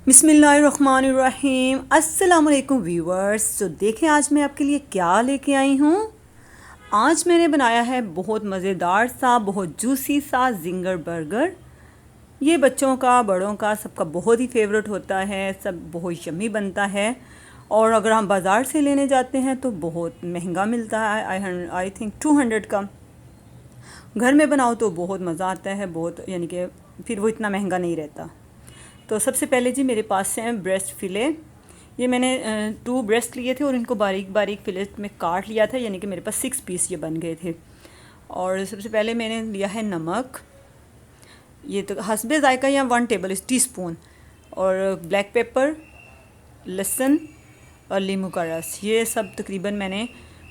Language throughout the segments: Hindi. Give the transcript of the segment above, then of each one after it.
बिस्मिल्लाहिर्रहमानिर्रहीम। अस्सलाम वालेकुम व्यूवर्स। तो देखें आज मैं आपके लिए क्या लेके आई हूँ। आज मैंने बनाया है बहुत मज़ेदार सा, बहुत जूसी सा जिंगर बर्गर। ये बच्चों का, बड़ों का, सबका बहुत ही फेवरेट होता है। सब बहुत यम्मी बनता है। और अगर हम बाज़ार से लेने जाते हैं तो बहुत महंगा मिलता है। आई थिंक 200 का। घर में बनाओ तो बहुत मज़ा आता है, बहुत, यानी कि फिर वो इतना महंगा नहीं रहता। तो सबसे पहले जी मेरे पास है ब्रेस्ट फ़िले। ये मैंने 2 ब्रेस्ट लिए थे और इनको बारीक बारीक फिलेट में काट लिया था, यानी कि मेरे पास 6 पीस ये बन गए थे। और सबसे पहले मैंने लिया है नमक, ये तो हस्बे ज़ायका या 1 टेबल टीस्पून, और ब्लैक पेपर, लहसुन और नींबू का रस। ये सब तकरीबन मैंने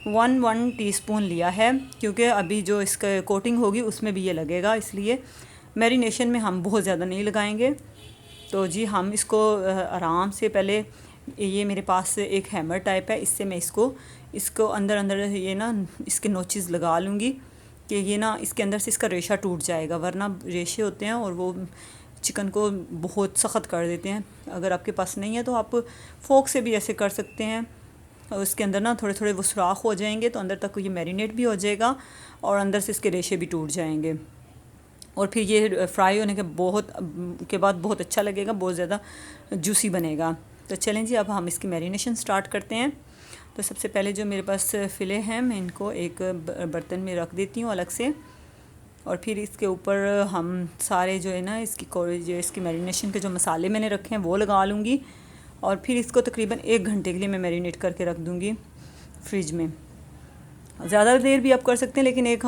1 टीस्पून लिया है, क्योंकि अभी जो इसका कोटिंग होगी उसमें भी ये लगेगा, इसलिए मैरिनेशन में हम बहुत ज़्यादा नहीं लगाएंगे। तो जी हम इसको आराम से पहले, ये मेरे पास एक हैमर टाइप है, इससे मैं इसको अंदर अंदर ये ना इसके नोचेस लगा लूँगी कि ये ना इसके अंदर से इसका रेशा टूट जाएगा, वरना रेशे होते हैं और वो चिकन को बहुत सख्त कर देते हैं। अगर आपके पास नहीं है तो आप फोक से भी ऐसे कर सकते हैं, और उसके अंदर ना थोड़े थोड़े वो सुराख हो जाएंगे तो अंदर तक ये मैरिनेट भी हो जाएगा और अंदर से इसके रेशे भी टूट जाएंगे। और फिर ये फ्राई होने के बाद बहुत अच्छा लगेगा, बहुत ज़्यादा जूसी बनेगा। तो चलें जी अब हम इसकी मैरिनेशन स्टार्ट करते हैं। तो सबसे पहले जो मेरे पास फ़िले हैं मैं इनको एक बर्तन में रख देती हूँ अलग से, और फिर इसके ऊपर हम सारे जो है ना इसकी मैरिनेशन के जो मसाले मैंने रखे हैं वो लगा लूँगी, और फिर इसको तकरीबन 1 घंटे के लिए मैं मैरिनेट करके रख दूँगी फ्रिज में। ज़्यादा देर भी आप कर सकते हैं, लेकिन 1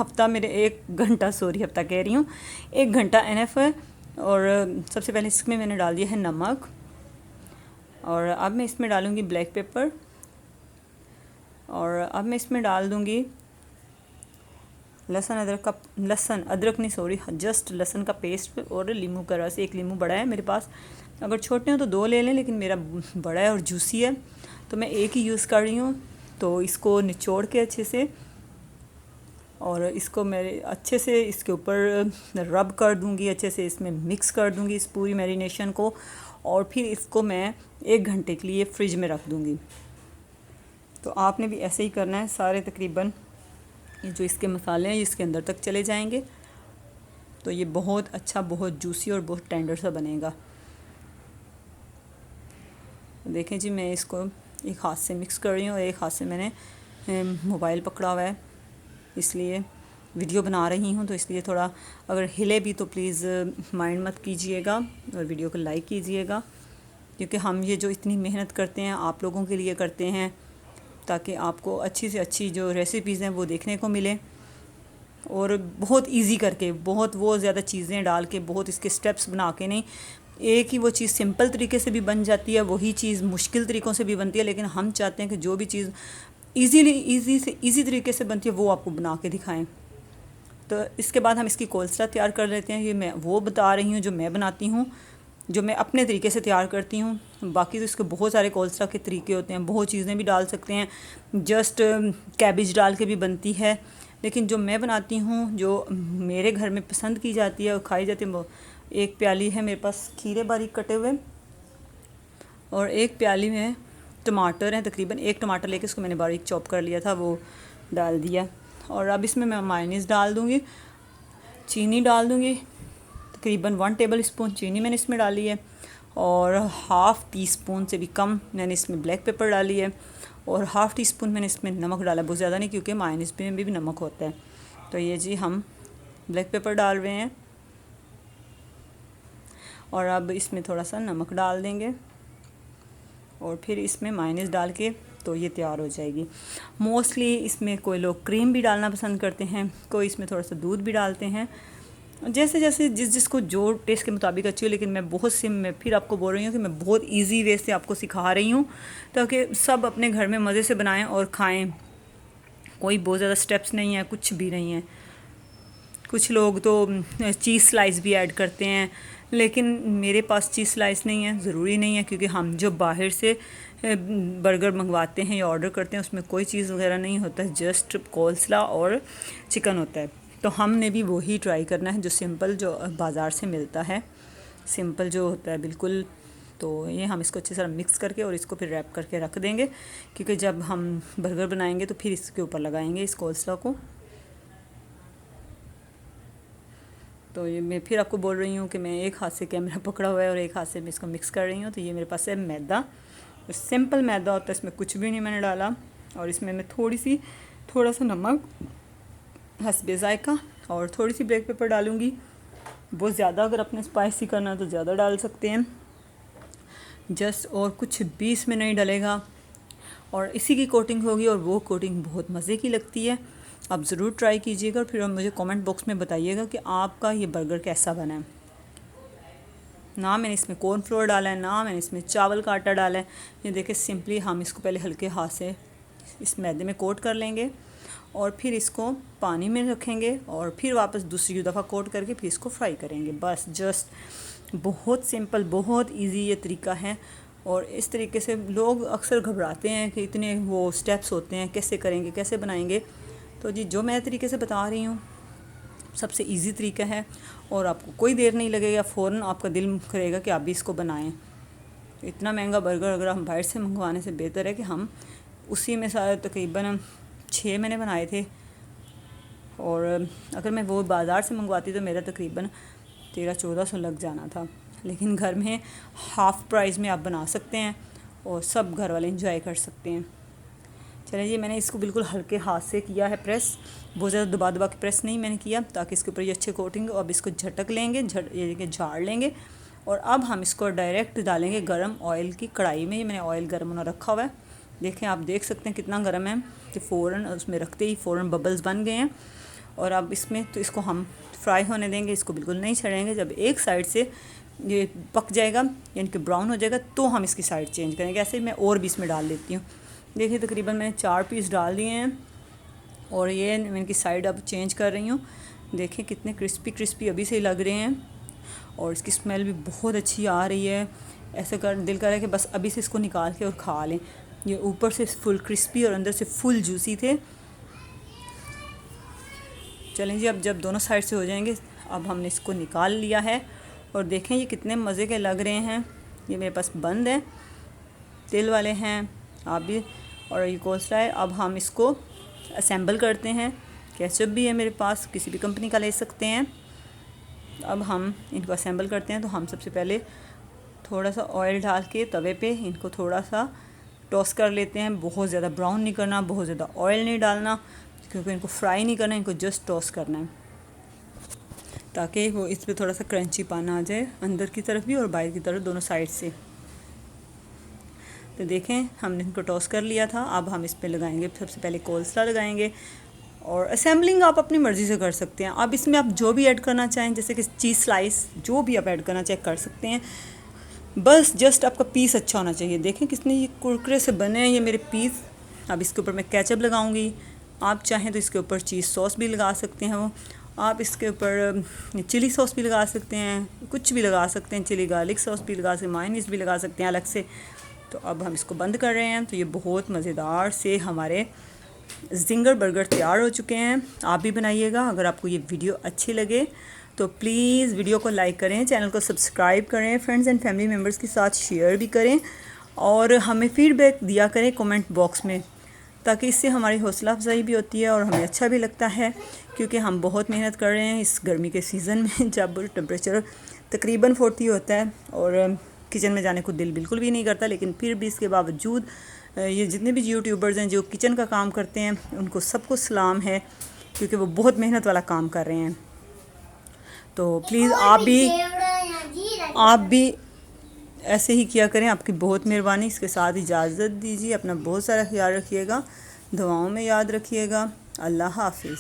घंटा, सॉरी हफ्ता कह रही हूँ, 1 घंटा एनफ है। और सबसे पहले इसमें मैंने डाल दिया है नमक, और अब मैं इसमें डालूँगी ब्लैक पेपर, और अब मैं इसमें डाल दूँगी लहसुन का पेस्ट और नींबू का रस। 1 नींबू बड़ा है मेरे पास, अगर छोटे हो तो 2 ले लें, लेकिन मेरा बड़ा है और जूसी है तो मैं 1 ही यूज़ कर रही हूँ। तो इसको निचोड़ के अच्छे से, और इसको मैं अच्छे से इसके ऊपर रब कर दूँगी, अच्छे से इसमें मिक्स कर दूँगी इस पूरी मैरिनेशन को, और फिर इसको मैं 1 घंटे के लिए फ्रिज में रख दूँगी। तो आपने भी ऐसे ही करना है, सारे तकरीबन ये जो इसके मसाले हैं इसके अंदर तक चले जाएंगे, तो ये बहुत अच्छा, बहुत जूसी और बहुत टेंडर सा बनेगा। देखें जी मैं इसको एक हाथ से मिक्स कर रही हूँ और एक हाथ से मैंने मोबाइल पकड़ा हुआ है, इसलिए वीडियो बना रही हूँ, तो इसलिए थोड़ा अगर हिले भी तो प्लीज़ माइंड मत कीजिएगा और वीडियो को लाइक कीजिएगा, क्योंकि हम ये जो इतनी मेहनत करते हैं आप लोगों के लिए करते हैं, ताकि आपको अच्छी से अच्छी जो रेसिपीज़ हैं वो देखने को मिले, और बहुत इजी करके, बहुत वो ज़्यादा चीज़ें डाल के, बहुत इसके स्टेप्स बना के नहीं। एक ही वो चीज़ सिंपल तरीके से भी बन जाती है, वही चीज़ मुश्किल तरीक़ों से भी बनती है, लेकिन हम चाहते हैं कि जो भी चीज़ ईज़ी तरीके से बनती है वो आपको बना के दिखाएं। तो इसके बाद हम इसकी कोल्स्ट्रा तैयार कर लेते हैं। ये मैं वो बता रही हूँ जो मैं बनाती हूँ, जो मैं अपने तरीके से तैयार करती हूँ। बाकी तो इसके बहुत सारे कोल्स्ट्रा के तरीके होते हैं, बहुत चीज़ें भी डाल सकते हैं, जस्ट कैबेज डाल के भी बनती है, लेकिन जो मैं बनाती हूँ, जो मेरे घर में पसंद की जाती है और खाई जाती है, वो 1 प्याली है मेरे पास खीरे बारीक कटे हुए, और 1 प्याली में टमाटर हैं। तकरीबन 1 टमाटर लेके उसको मैंने बारीक चॉप कर लिया था, वो डाल दिया। और अब इसमें मैं मायोनीज़ डाल दूँगी, चीनी डाल दूँगी, तकरीबन 1 टेबल स्पून चीनी मैंने इसमें डाली है, और ½ टीस्पून से भी कम मैंने इसमें ब्लैक पेपर डाली है, और ½ टीस्पून मैंने इसमें नमक डाला, बहुत ज़्यादा नहीं, क्योंकि मायोनीज़ में भी नमक होता है। तो ये जी हम ब्लैक पेपर डाल रहे हैं, और अब इसमें थोड़ा सा नमक डाल देंगे, और फिर इसमें मायोनीज़ डाल के तो ये तैयार हो जाएगी। मोस्टली इसमें कोई लोग क्रीम भी डालना पसंद करते हैं, कोई इसमें थोड़ा सा दूध भी डालते हैं, जैसे जैसे जिसको जो टेस्ट के मुताबिक अच्छी हो। लेकिन मैं फिर आपको बोल रही हूँ कि मैं बहुत इजी वे से आपको सिखा रही हूँ, ताकि सब अपने घर में मज़े से बनाएं और खाएं। कोई बहुत ज़्यादा स्टेप्स नहीं है, कुछ भी नहीं है। कुछ लोग तो चीज़ स्लाइस भी ऐड करते हैं, लेकिन मेरे पास चीज़ स्लाइस नहीं है, ज़रूरी नहीं है, क्योंकि हम जो बाहर से बर्गर मंगवाते हैं या ऑर्डर करते हैं उसमें कोई चीज़ वगैरह नहीं होता है, जस्ट कोल्स्ला और चिकन होता है। तो हमने भी वही ट्राई करना है जो सिंपल, जो बाज़ार से मिलता है, सिंपल जो होता है बिल्कुल तो ये हम इसको अच्छी तरह मिक्स करके और इसको फिर रैप करके रख देंगे, क्योंकि जब हम बर्गर बनाएंगे तो फिर इसके ऊपर लगाएंगे इस कोल्स्लॉ को। तो ये मैं फिर आपको बोल रही हूँ कि मैं एक हाथ से कैमरा पकड़ा हुआ है और एक हाथ से मैं इसको मिक्स कर रही हूँ। तो ये मेरे पास है मैदा, सिंपल मैदा होता है, इसमें कुछ भी नहीं मैंने डाला। और इसमें मैं थोड़ा सा नमक हस्बे ज़ायका और थोड़ी सी ब्लैक पेपर डालूँगी। बहुत ज़्यादा अगर अपने स्पाइसी करना है तो ज़्यादा डाल सकते हैं जस्ट, और कुछ भी इसमें नहीं डलेगा और इसी की कोटिंग होगी और वो कोटिंग बहुत मज़े की लगती है। आप ज़रूर ट्राई कीजिएगा और फिर मुझे कमेंट बॉक्स में बताइएगा कि आपका ये बर्गर कैसा बना है। ना मैंने इसमें कॉर्नफ्लोर डाला है, ना मैंने इसमें चावल का आटा डाला है। ये देखिए सिंपली हम इसको पहले हल्के हाथ से इस मैदे में कोट कर लेंगे और फिर इसको पानी में रखेंगे और फिर वापस दूसरी दफ़ा कोट करके फिर इसको फ्राई करेंगे। बस जस्ट बहुत सिंपल, बहुत इजी ये तरीका है। और इस तरीके से लोग अक्सर घबराते हैं कि इतने वो स्टेप्स होते हैं, कैसे करेंगे, कैसे बनाएंगे। तो जी जो मैं तरीके से बता रही हूँ सबसे इजी तरीका है और आपको कोई देर नहीं लगेगा, फ़ौरन आपका दिल करेगा कि आप भी इसको बनाएं। इतना महंगा बर्गर अगर हम बाहर से मंगवाने से बेहतर है कि हम उसी में सारे तकरीबन 6 मैंने बनाए थे, और अगर मैं वो बाज़ार से मंगवाती तो मेरा तकरीबन 1300-1400 लग जाना था। लेकिन घर में हाफ़ प्राइस में आप बना सकते हैं और सब घर वाले इंजॉय कर सकते हैं। चलिए जी, मैंने इसको बिल्कुल हल्के हाथ से किया है प्रेस, बहुत ज़्यादा दबा के प्रेस नहीं मैंने किया, ताकि इसके ऊपर ये अच्छे कोटिंग। अब इसको झटक लेंगे, ये झाड़ लेंगे और अब हम इसको डायरेक्ट डालेंगे गरम ऑयल की कढ़ाई में। ये मैंने ऑयल गर्म होना रखा हुआ है, देखें आप देख सकते हैं कितना गर्म है कि फ़ौरन उसमें रखते ही फ़ौरन बबल्स बन गए हैं। और अब इसमें तो इसको हम फ्राई होने देंगे, इसको बिल्कुल नहीं छड़ेंगे। जब एक साइड से ये पक जाएगा यानी कि ब्राउन हो जाएगा तो हम इसकी साइड चेंज करेंगे। ऐसे मैं और भी इसमें डाल देती हूँ। देखिए तकरीबन मैंने 4 पीस डाल दिए हैं और ये मैं इनकी साइड अब चेंज कर रही हूँ। देखिए कितने क्रिस्पी अभी से ही लग रहे हैं और इसकी स्मेल भी बहुत अच्छी आ रही है। ऐसा दिल कर रहा है कि बस अभी से इसको निकाल के और खा लें। ये ऊपर से फुल क्रिस्पी और अंदर से फुल जूसी थे। चलें जी, अब जब दोनों साइड से हो जाएंगे अब हमने इसको निकाल लिया है और देखें ये कितने मज़े के लग रहे हैं। ये मेरे पास बंद है, तेल वाले हैं आप भी, और ये कोल्स्लॉ है। अब हम इसको असेंबल करते हैं। केचप भी है मेरे पास, किसी भी कंपनी का ले सकते हैं। अब हम इनको असेंबल करते हैं। तो हम सबसे पहले थोड़ा सा ऑयल डाल के तवे पे इनको थोड़ा सा टॉस्ट कर लेते हैं। बहुत ज़्यादा ब्राउन नहीं करना, बहुत ज़्यादा ऑयल नहीं डालना, क्योंकि इनको फ्राई नहीं करना, इनको जस्ट टॉस्ट करना है ताकि वो इस पर थोड़ा सा क्रंची पाना आ जाए अंदर की तरफ भी और बाहर की तरफ, दोनों साइड से। तो देखें हमने इनको टॉस कर लिया था। अब हम इस पे लगाएंगे, सबसे पहले कोल्स्लॉ लगाएंगे और असेंबलिंग आप अपनी मर्ज़ी से कर सकते हैं। अब इसमें आप जो भी ऐड करना चाहें, जैसे कि चीज़ स्लाइस, जो भी आप ऐड करना चाहें कर सकते हैं। बस जस्ट आपका पीस अच्छा होना चाहिए। देखें कितने ये कुरकुरे से बने हैं ये मेरे पीस। अब इसके ऊपर मैं केचप लगाऊंगी। आप चाहें तो इसके ऊपर चीज़ सॉस भी लगा सकते हैं, वो आप इसके ऊपर चिली सॉस भी लगा सकते हैं, कुछ भी लगा सकते हैं, चिली गार्लिक सॉस भी लगा सकते हैं, मायोनीज़ भी लगा सकते हैं अलग से। तो अब हम इसको बंद कर रहे हैं। तो ये बहुत मज़ेदार से हमारे जिंगर बर्गर तैयार हो चुके हैं। आप भी बनाइएगा। अगर आपको ये वीडियो अच्छी लगे तो प्लीज़ वीडियो को लाइक करें, चैनल को सब्सक्राइब करें, फ्रेंड्स एंड फैमिली मेम्बर्स के साथ शेयर भी करें और हमें फ़ीडबैक दिया करें कमेंट बॉक्स में, ताकि इससे हमारी हौसला अफजाई भी होती है और हमें अच्छा भी लगता है, क्योंकि हम बहुत मेहनत कर रहे हैं इस गर्मी के सीज़न में जब टेम्परेचर तकरीबन 40 होता है और किचन में जाने को दिल बिल्कुल भी नहीं करता। लेकिन फिर भी इसके बावजूद ये जितने भी यूट्यूबर्स हैं जो किचन का काम करते हैं उनको सबको सलाम है, क्योंकि वो बहुत मेहनत वाला काम कर रहे हैं। तो प्लीज़ आप भी ऐसे ही किया करें। आपकी बहुत मेहरबानी। इसके साथ इजाज़त दीजिए। अपना बहुत सारा ख्याल रखिएगा, दुआओं में याद रखिएगा। अल्लाह हाफिज़।